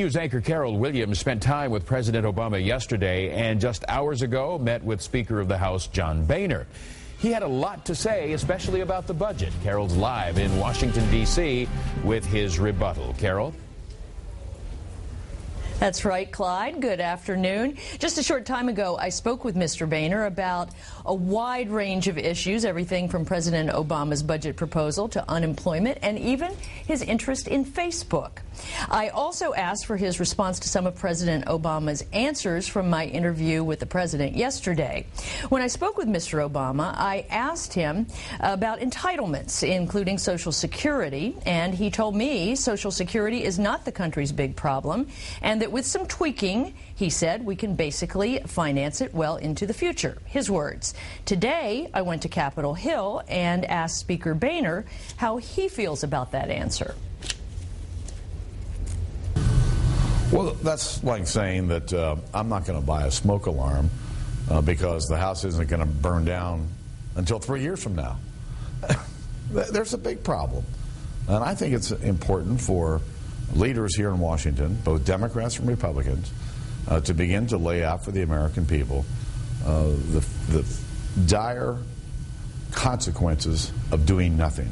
News anchor Carol Williams spent time with President Obama yesterday and just hours ago met with Speaker of the House John Boehner. He had a lot to say, especially about the budget. Carol's live in Washington, D.C. with his rebuttal. Carol? That's right, Clyde. Good afternoon. Just a short time ago, I spoke with Mr. Boehner about a wide range of issues, everything from President Obama's budget proposal to unemployment and even his interest in Facebook. I also asked for his response to some of President Obama's answers from my interview with the president yesterday. When I spoke with Mr. Obama, I asked him about entitlements, including Social Security, and he told me Social Security is not the country's big problem, and that with some tweaking, he said, we can basically finance it well into the future. His words. Today, I went to Capitol Hill and asked Speaker Boehner how he feels about that answer. Well, that's like saying that I'm not going to buy a smoke alarm because the house isn't going to burn down until 3 years from now. There's a big problem. And I think it's important for leaders here in Washington, both Democrats and Republicans, to begin to lay out for the American people the dire consequences of doing nothing.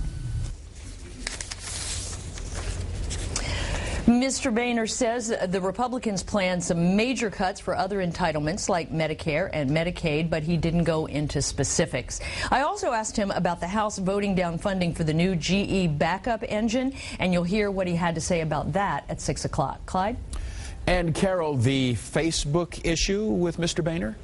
Mr. Boehner says the Republicans plan some major cuts for other entitlements like Medicare and Medicaid, but he didn't go into specifics. I also asked him about the House voting down funding for the new GE backup engine, and you'll hear what he had to say about that at 6 o'clock. Clyde? And Carol, the Facebook issue with Mr. Boehner?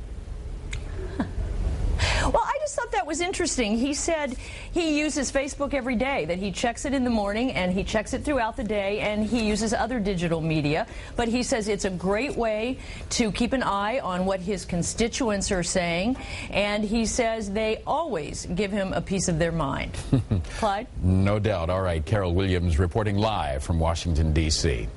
Well, I just thought that was interesting. He said he uses Facebook every day, that he checks it in the morning and he checks it throughout the day, and he uses other digital media. But he says it's a great way to keep an eye on what his constituents are saying, and he says they always give him a piece of their mind. Clyde? No doubt. All right, Carol Williams reporting live from Washington, D.C.